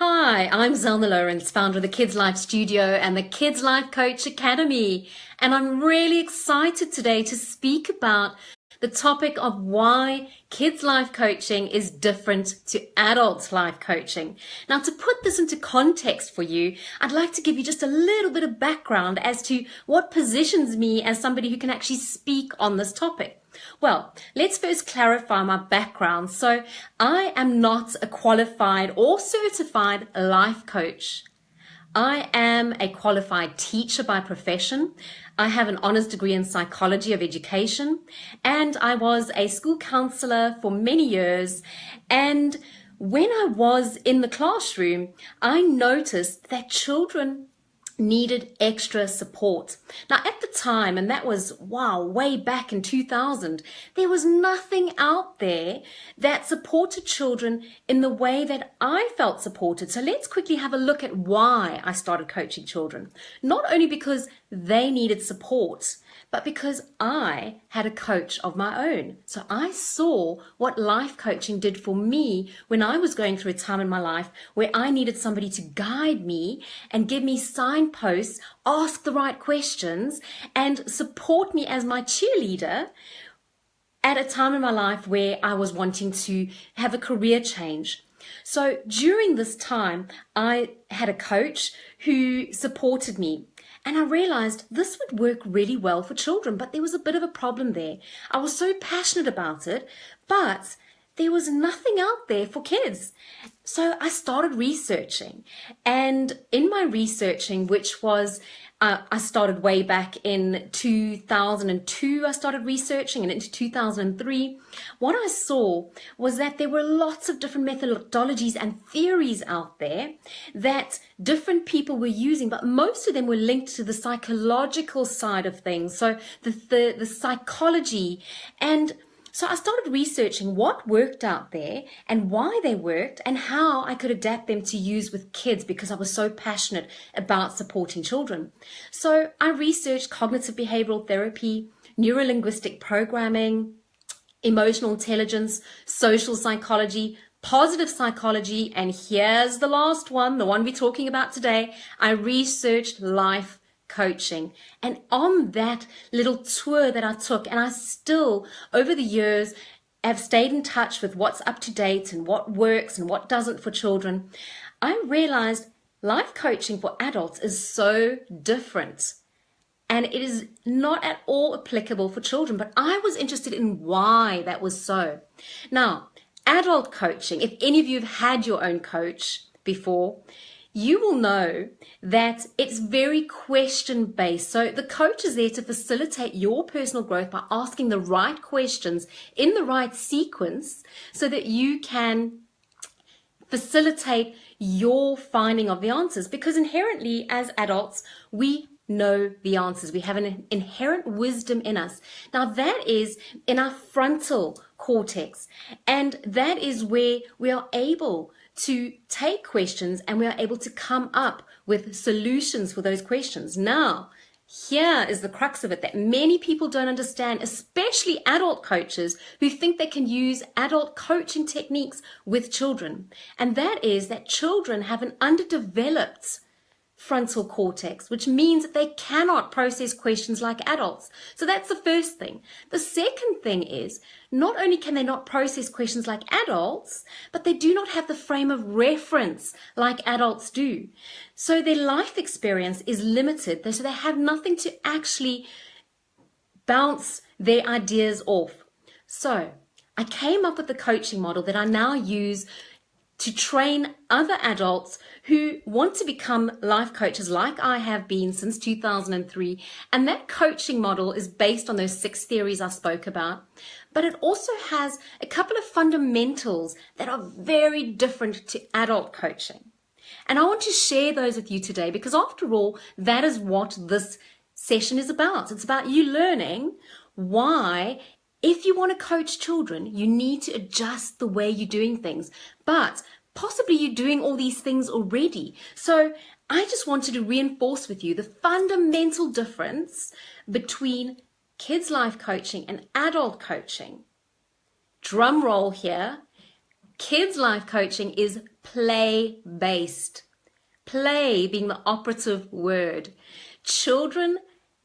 Hi, I'm Zelna Lauwrens, founder of the Kids Life Studio and the Kids Life Coach Academy. And I'm really excited today to speak about the topic of why kids life coaching is different to adult life coaching. Now, to put this into context for you, I'd like to give you just a little bit of background as to what positions me as somebody who can actually speak on this topic. Well, let's first clarify my background. So I am not a qualified or certified life coach. I am a qualified teacher by profession. I have an honors degree in psychology of education, and I was a school counselor for many years. And when I was in the classroom, I noticed that children needed extra support. Now, at the time, and that was, way back in 2000, there was nothing out there that supported children in the way that I felt supported. So let's quickly have a look at why I started coaching children. Not only because they needed support, but because I had a coach of my own. So I saw what life coaching did for me when I was going through a time in my life where I needed somebody to guide me and give me signposts, ask the right questions, and support me as my cheerleader at a time in my life where I was wanting to have a career change. So during this time, I had a coach who supported me. And I realized this would work really well for children, but there was a bit of a problem there. I was so passionate about it, but there was nothing out there for kids. So I started researching. And in my researching, which was, I started way back in 2002, I started researching, and into 2003, what I saw was that there were lots of different methodologies and theories out there that different people were using, but most of them were linked to the psychological side of things. So the psychology. And so I started researching what worked out there and why they worked and how I could adapt them to use with kids because I was so passionate about supporting children. So I researched cognitive behavioral therapy, neurolinguistic programming, emotional intelligence, social psychology, positive psychology, and here's the last one, the one we're talking about today. I researched life coaching. And on that little tour that I took, and I still, over the years, have stayed in touch with what's up to date and what works and what doesn't for children, I realized life coaching for adults is so different. And it is not at all applicable for children, but I was interested in why that was so. Now, adult coaching, if any of you have had your own coach before, you will know that it's very question-based. So the coach is there to facilitate your personal growth by asking the right questions in the right sequence so that you can facilitate your finding of the answers. Because inherently, as adults, we know the answers. We have an inherent wisdom in us. Now, that is in our frontal cortex, and that is where we are able to take questions and we are able to come up with solutions for those questions. Now, here is the crux of it that many people don't understand, especially adult coaches who think they can use adult coaching techniques with children. And that is that children have an underdeveloped frontal cortex, which means that they cannot process questions like adults. So that's the first thing. The second thing is, not only can they not process questions like adults, but they do not have the frame of reference like adults do. So their life experience is limited, so they have nothing to actually bounce their ideas off. So I came up with the coaching model that I now use to train other adults who want to become life coaches like I have been since 2003. And that coaching model is based on those 6 theories I spoke about. But it also has a couple of fundamentals that are very different to adult coaching. And I want to share those with you today because after all, that is what this session is about. It's about you learning why, if you want to coach children, you need to adjust the way you're doing things. But possibly you're doing all these things already. So I just wanted to reinforce with you the fundamental difference between kids life coaching and adult coaching. Drum roll here. Kids life coaching is play-based. Play being the operative word. Children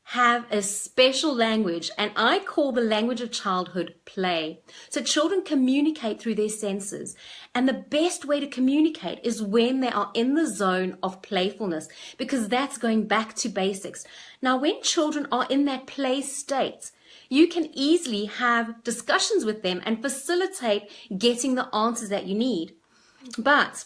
have a special language, and I call the language of childhood play. So children communicate through their senses, and the best way to communicate is when they are in the zone of playfulness, because that's going back to basics. Now, when children are in that play state, you can easily have discussions with them and facilitate getting the answers that you need. But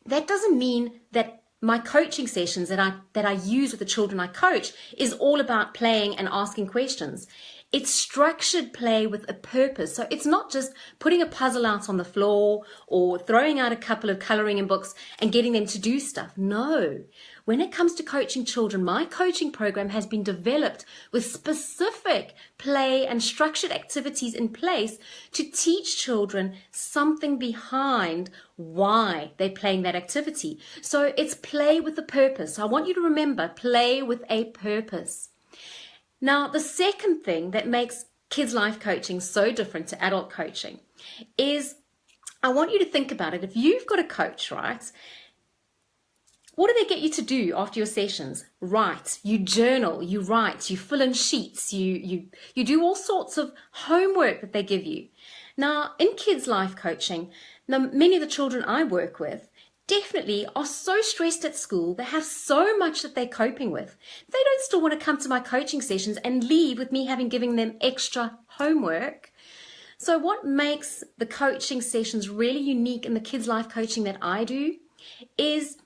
that doesn't mean that my coaching sessions that I use with the children I coach is all about playing and asking questions. It's structured play with a purpose. So it's not just putting a puzzle out on the floor or throwing out a couple of coloring books and getting them to do stuff. No. When it comes to coaching children, my coaching program has been developed with specific play and structured activities in place to teach children something behind why they're playing that activity. So it's play with a purpose. So I want you to remember, play with a purpose. Now, the second thing that makes kids' life coaching so different to adult coaching is, I want you to think about it. If you've got a coach, right, what do they get you to do after your sessions? Write, you journal, you write, you fill in sheets, you do all sorts of homework that they give you. Now, in kids' life coaching, many of the children I work with definitely are so stressed at school. They have so much that they're coping with. They don't still want to come to my coaching sessions and leave with me having given them extra homework. So what makes the coaching sessions really unique in the kids' life coaching that I do is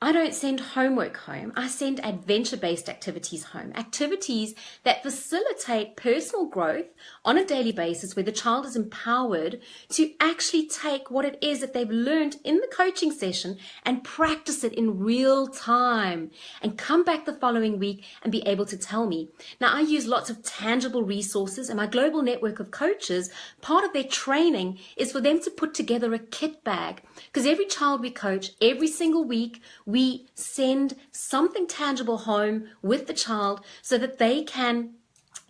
I don't send homework home. I send adventure-based activities home. Activities that facilitate personal growth on a daily basis where the child is empowered to actually take what it is that they've learned in the coaching session and practice it in real time and come back the following week and be able to tell me. Now, I use lots of tangible resources, and my global network of coaches, part of their training is for them to put together a kit bag, because every child we coach, every single week, we send something tangible home with the child so that they can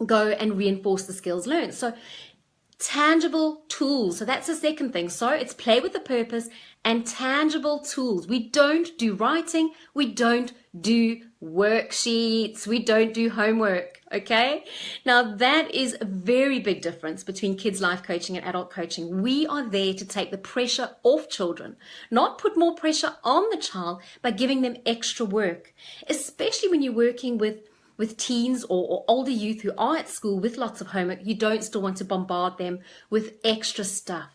go and reinforce the skills learned. So tangible tools. So that's the second thing. So it's play with a purpose and tangible tools. We don't do writing. We don't do worksheets. We don't do homework. Okay. Now that is a very big difference between kids' life coaching and adult coaching. We are there to take the pressure off children, not put more pressure on the child by giving them extra work, especially when you're working with teens or older youth who are at school with lots of homework. You don't still want to bombard them with extra stuff.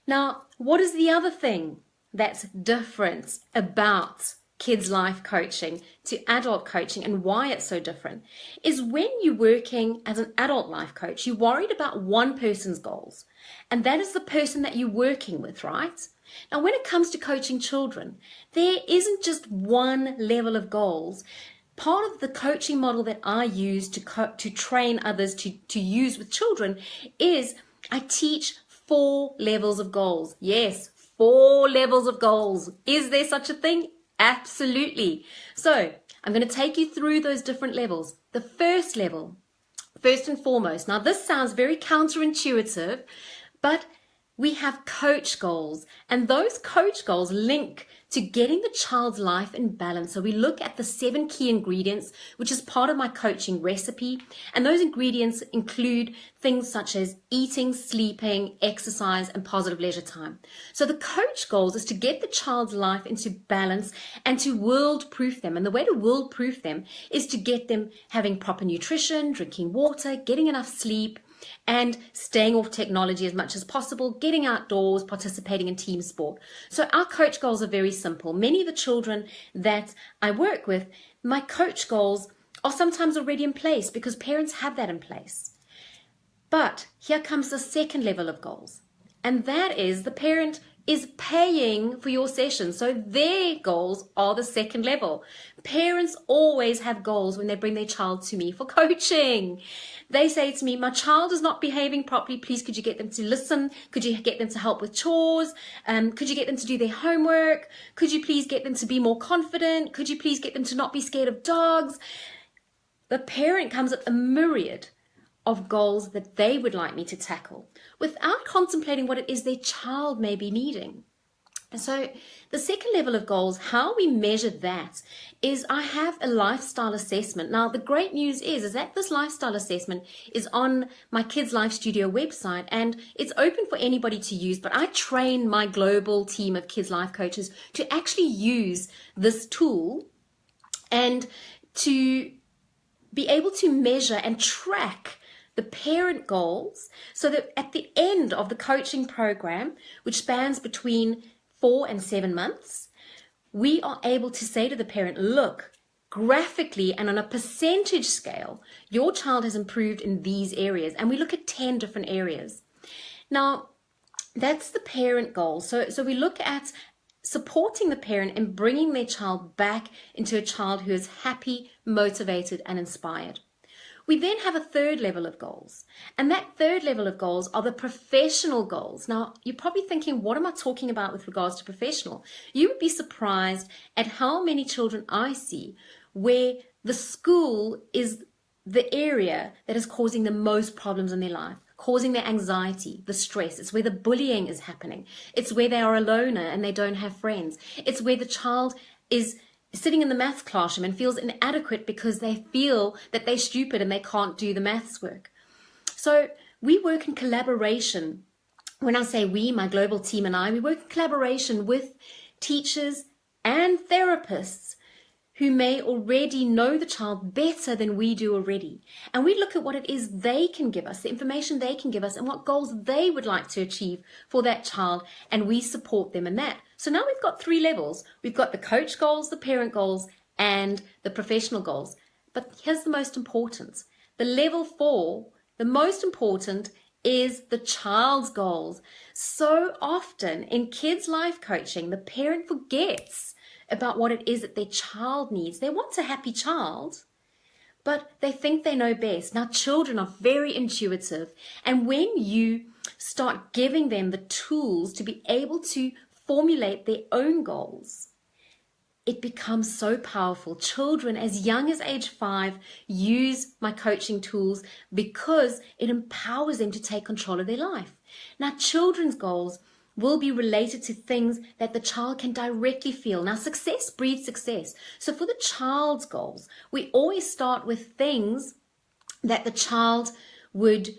Now, what is the other thing that's different about kids' life coaching to adult coaching and why it's so different is when you're working as an adult life coach, you're worried about one person's goals, and that is the person that you're working with, right? Now, when it comes to coaching children, there isn't just one level of goals. Part of the coaching model that I use to train others to use with children is I teach 4 levels of goals. Yes, 4 levels of goals. Is there such a thing? Absolutely. So I'm going to take you through those different levels. The first level, first and foremost. Now this sounds very counterintuitive, but we have coach goals, and those coach goals link to getting the child's life in balance. So we look at the 7 key ingredients, which is part of my coaching recipe. And those ingredients include things such as eating, sleeping, exercise, and positive leisure time. So the coach goals is to get the child's life into balance and to world-proof them. And the way to world-proof them is to get them having proper nutrition, drinking water, getting enough sleep, and staying off technology as much as possible, getting outdoors, participating in team sport. So our coach goals are very simple. Many of the children that I work with, my coach goals are sometimes already in place because parents have that in place. But here comes the second level of goals, and that is the parent is paying for your session. So their goals are the second level. Parents always have goals when they bring their child to me for coaching. They say to me, my child is not behaving properly. Please, could you get them to listen? Could you get them to help with chores? Could you get them to do their homework? Could you please get them to be more confident? Could you please get them to not be scared of dogs? The parent comes up a myriad of goals that they would like me to tackle without contemplating what it is their child may be needing. So the second level of goals, how we measure that is I have a lifestyle assessment. Now, the great news is that this lifestyle assessment is on my Kids Life Studio website and it's open for anybody to use, but I train my global team of Kids Life coaches to actually use this tool and to be able to measure and track the parent goals so that at the end of the coaching program, which spans between 4 and 7 months, we are able to say to the parent, look, graphically and on a percentage scale, your child has improved in these areas. And we look at 10 different areas. Now, that's the parent goal. So we look at supporting the parent and bringing their child back into a child who is happy, motivated, and inspired. We then have a third level of goals, and that third level of goals are the professional goals. Now, you're probably thinking, what am I talking about with regards to professional? You would be surprised at how many children I see where the school is the area that is causing the most problems in their life, causing their anxiety, the stress. It's where the bullying is happening. It's where they are a loner and they don't have friends. It's where the child is sitting in the maths classroom and feels inadequate because they feel that they're stupid and they can't do the maths work. So we work in collaboration. When I say we, my global team and I, we work in collaboration with teachers and therapists who may already know the child better than we do already. And we look at what it is they can give us, the information they can give us, and what goals they would like to achieve for that child, and we support them in that. So now we've got 3 levels. We've got the coach goals, the parent goals, and the professional goals. But here's the most important. The level 4, the most important, is the child's goals. So often in kids' life coaching, the parent forgets about what it is that their child needs. They want a happy child, but they think they know best. Now, children are very intuitive, and when you start giving them the tools to be able to formulate their own goals, it becomes so powerful. Children as young as age 5 use my coaching tools because it empowers them to take control of their life. Now, children's goals will be related to things that the child can directly feel. Now, success breeds success. So for the child's goals, we always start with things that the child would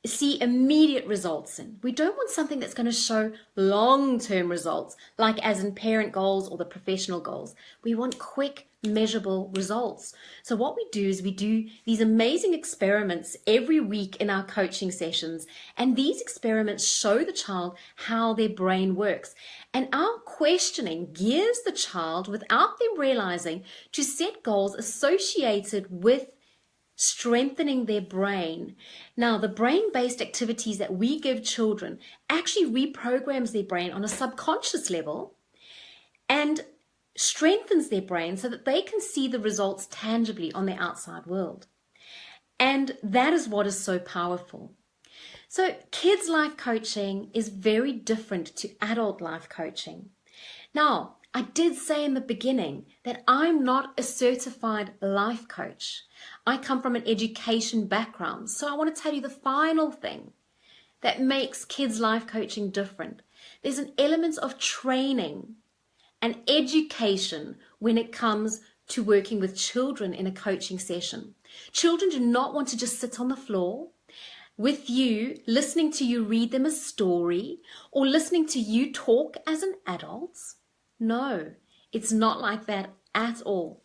see immediate results in. We don't want something that's going to show long-term results, like as in parent goals or the professional goals. We want quick, measurable results. So what we do is we do these amazing experiments every week in our coaching sessions, and these experiments show the child how their brain works. And our questioning gears the child, without them realizing, to set goals associated with strengthening their brain. Now, the brain-based activities that we give children actually reprograms their brain on a subconscious level and strengthens their brain so that they can see the results tangibly on the outside world. And that is what is so powerful. So kids' life coaching is very different to adult life coaching. Now, I did say in the beginning that I'm not a certified life coach. I come from an education background. So I want to tell you the final thing that makes kids' life coaching different. There's an element of training and education when it comes to working with children in a coaching session. Children do not want to just sit on the floor with you, listening to you read them a story or listening to you talk as an adult. No, it's not like that at all.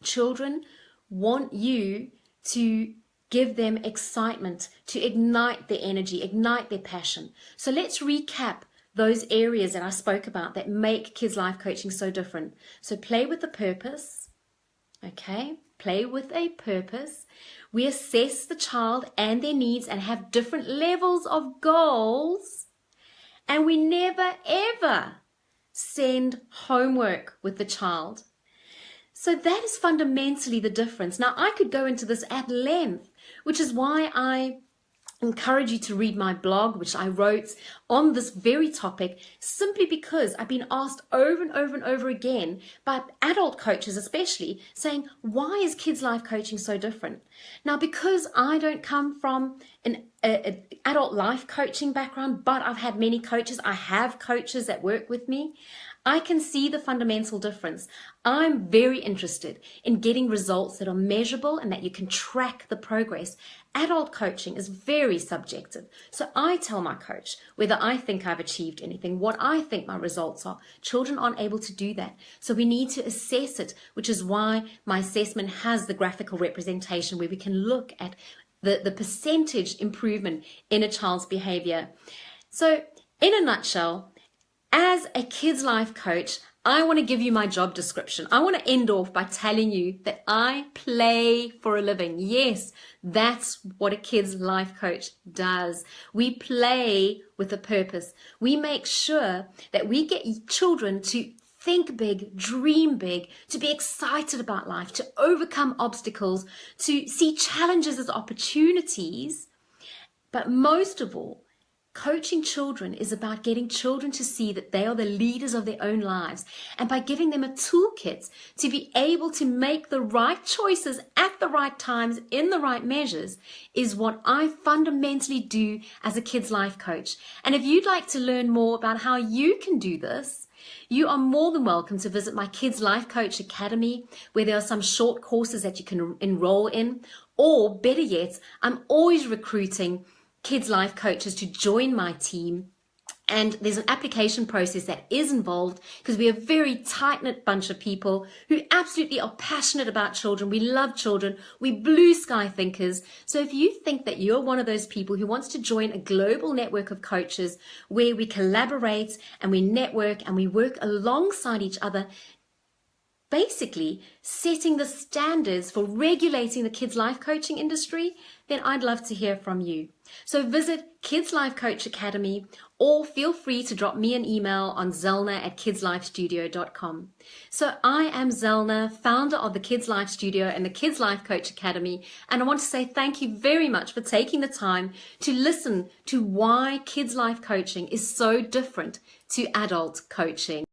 Children want you to give them excitement, to ignite their energy, ignite their passion. So let's recap those areas that I spoke about that make kids' life coaching so different. So play with a purpose, okay? Play with a purpose. We assess the child and their needs and have different levels of goals. And we never, ever send homework with the child. So that is fundamentally the difference. Now, I could go into this at length, which is why I encourage you to read my blog, which I wrote on this very topic simply because I've been asked over and over and over again by adult coaches especially saying, why is kids life coaching so different? Now, because I don't come from an adult life coaching background, but I've had many coaches, I have coaches that work with me, I can see the fundamental difference. I'm very interested in getting results that are measurable and that you can track the progress. Adult coaching is very subjective. So I tell my coach whether I think I've achieved anything, what I think my results are. Children aren't able to do that. So we need to assess it, which is why my assessment has the graphical representation where we can look at the percentage improvement in a child's behavior. So in a nutshell, as a kids life coach, I want to give you my job description. I want to end off by telling you that I play for a living. Yes, that's what a kids life coach does. We play with a purpose. We make sure that we get children to think big, dream big, to be excited about life, to overcome obstacles, to see challenges as opportunities. But most of all, coaching children is about getting children to see that they are the leaders of their own lives, and by giving them a toolkit to be able to make the right choices at the right times in the right measures is what I fundamentally do as a kids life coach. And if you'd like to learn more about how you can do this, you are more than welcome to visit my Kids Life Coach Academy, where there are some short courses that you can enroll in, or better yet, I'm always recruiting kids life coaches to join my team, and there's an application process that is involved because we are a very tight-knit bunch of people who absolutely are passionate about children. We love children. We blue sky thinkers. So if you think that you're one of those people who wants to join a global network of coaches where we collaborate and we network and we work alongside each other, basically setting the standards for regulating the kids life coaching industry, then I'd love to hear from you. So visit Kids Life Coach Academy, or feel free to drop me an email on zelna@kidslifestudio.com. So I am Zelna, founder of the Kids Life Studio and the Kids Life Coach Academy, and I want to say thank you very much for taking the time to listen to why kids life coaching is so different to adult coaching.